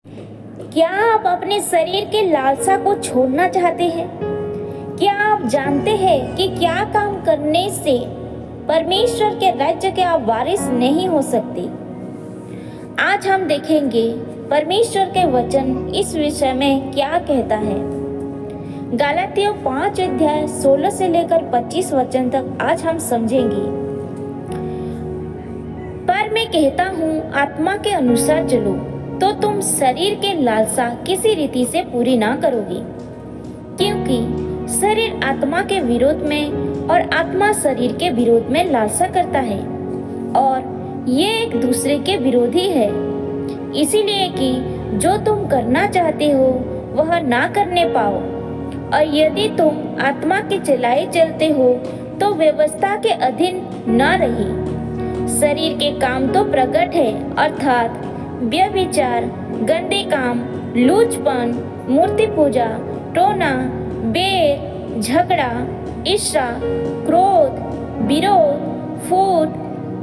क्या आप अपने शरीर के लालसा को छोड़ना चाहते हैं? क्या आप जानते हैं कि क्या काम करने से परमेश्वर के राज्य के आप वारिस नहीं हो सकते? आज हम देखेंगे परमेश्वर के वचन इस विषय में क्या कहता है। गलातियों 5 अध्याय 16 से लेकर 25 वचन तक आज हम समझेंगे। पर मैं कहता हूँ आत्मा के अनुसार चलो तो तुम शरीर के लालसा किसी रीति से पूरी ना करोगे, क्योंकि शरीर आत्मा के विरोध में और आत्मा शरीर के विरोध में लालसा करता है और ये एक दूसरे के विरोधी है, इसीलिए कि जो तुम करना चाहते हो वह ना करने पाओ। और यदि तुम आत्मा के चलाए चलते हो तो व्यवस्था के अधीन न रही। शरीर के काम तो प्रकट है, अर्थात व्यभिचार, गंदे काम, लूचपन, मूर्ति पूजा, टोना, बैर, झगड़ा, ईर्ष्या, क्रोध, विरोध, फूट,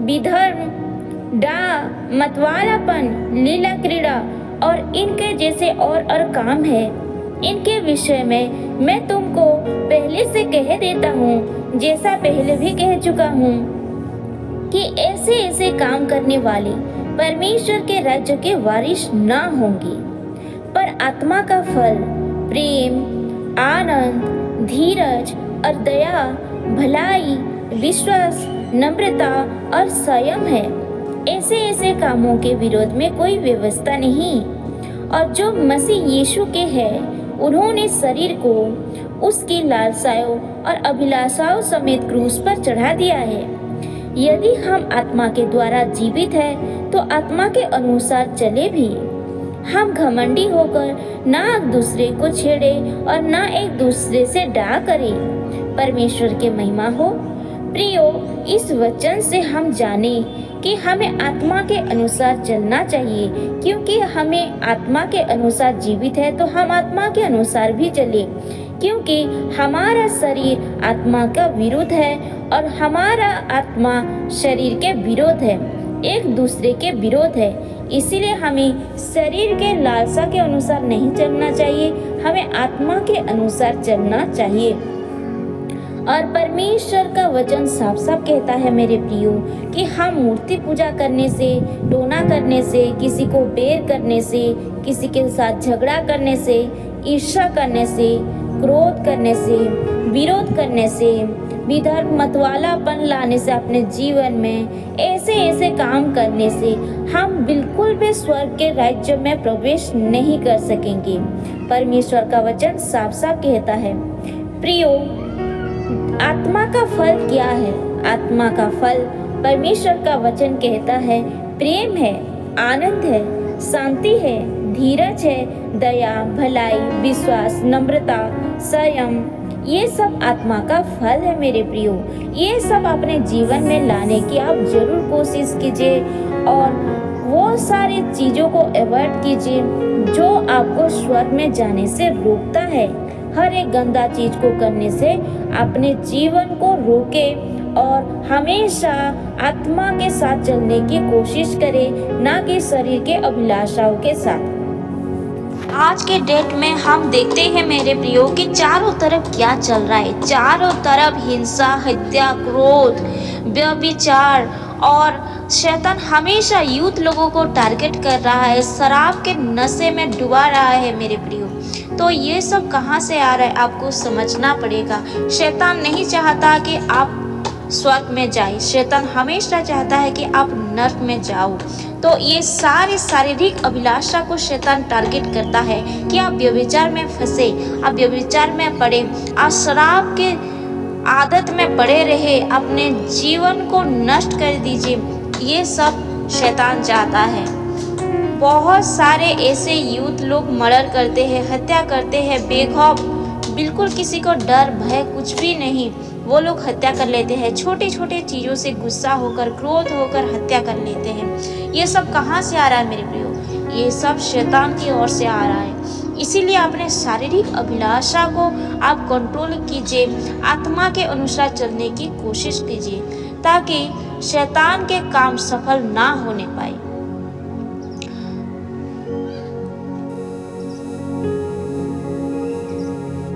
विधर्म, डाह, मतवालापन, लीला क्रीड़ा और इनके जैसे और काम है। इनके विषय में मैं तुमको पहले से कह देता हूँ, जैसा पहले भी कह चुका हूँ, कि ऐसे काम करने वाले परमेश्वर के राज्य के वारिस ना होंगे। पर आत्मा का फल प्रेम, आनंद, धीरज और दया, भलाई, विश्वास, नम्रता और संयम है। ऐसे कामों के विरोध में कोई व्यवस्था नहीं। और जो मसीह यीशु के हैं, उन्होंने शरीर को उसकी लालसाओं और अभिलाषाओं समेत क्रूस पर चढ़ा दिया है। यदि हम आत्मा के द्वारा जीवित हैं तो आत्मा के अनुसार चले भी। हम घमंडी होकर ना एक दूसरे को छेड़े और ना एक दूसरे से डाह करें। परमेश्वर के महिमा हो। प्रियो, इस वचन से हम जाने कि हमें आत्मा के अनुसार चलना चाहिए, क्योंकि हमें आत्मा के अनुसार जीवित है तो हम आत्मा के अनुसार भी चले, क्योंकि हमारा शरीर आत्मा का विरुद्ध है और हमारा आत्मा शरीर के विरोध है, एक दूसरे के विरोध है। इसीलिए हमें शरीर के लालसा के अनुसार नहीं चलना चाहिए, हमें आत्मा के अनुसार चलना चाहिए। और परमेश्वर का वचन साफ साफ कहता है मेरे प्रियो, कि हम मूर्ति पूजा करने से, टोना करने से, किसी को बैर करने से, किसी के साथ झगड़ा करने से, ईर्ष्या करने से, क्रोध करने से, विरोध करने से, विधर्म मतवालापन लाने से अपने जीवन में ऐसे काम करने से हम बिल्कुल भी स्वर्ग के राज्य में प्रवेश नहीं कर सकेंगे। परमेश्वर का वचन साफ साफ कहता है। प्रियो, आत्मा का फल क्या है? आत्मा का फल परमेश्वर का वचन कहता है प्रेम है, आनंद है, शांति है, धीरज है, दया, भलाई, विश्वास, नम्रता, संयम। ये सब आत्मा का फल है मेरे प्रियो। ये सब अपने जीवन में लाने की आप जरूर कोशिश कीजिए और वो सारी चीज़ों को अवॉइड कीजिए जो आपको स्वर्ग में जाने से रोकता है। हर एक गंदा चीज को करने से अपने जीवन को रोके और हमेशा आत्मा के साथ चलने की कोशिश करें, ना कि शरीर के अभिलाषाओं के साथ। आज के डेट में हम देखते हैं मेरे प्रियो कि चारों तरफ क्या चल रहा है। चारों तरफ हिंसा, हत्या, क्रोध, व्यभिचार और शैतान हमेशा यूथ लोगों को टारगेट कर रहा है, शराब के नशे में डुबा रहा है मेरे प्रियो। तो ये सब कहाँ से आ रहा है आपको समझना पड़ेगा। शैतान नहीं चाहता कि आप स्वर्ग में जाए, शैतान हमेशा चाहता है कि आप नर्क में जाओ। तो ये सारे शारीरिक अभिलाषा को शैतान टारगेट करता है कि आप व्यभिचार में फंसे, आप व्यभिचार में पड़े, आप शराब के आदत में पड़े रहे, अपने जीवन को नष्ट कर दीजिए। ये सब शैतान चाहता है। बहुत सारे ऐसे यूथ लोग मर्डर करते हैं, हत्या करते हैं, बेखौफ, बिल्कुल किसी को डर भय कुछ भी नहीं, वो लोग हत्या कर लेते हैं। छोटे छोटे चीज़ों से गुस्सा होकर, क्रोध होकर हत्या कर लेते हैं। ये सब कहाँ से आ रहा है मेरे प्रियो? ये सब शैतान की ओर से आ रहा है। इसीलिए अपने शारीरिक अभिलाषा को आप कंट्रोल कीजिए, आत्मा के अनुसार चलने की कोशिश कीजिए, ताकि शैतान के काम सफल ना होने पाए।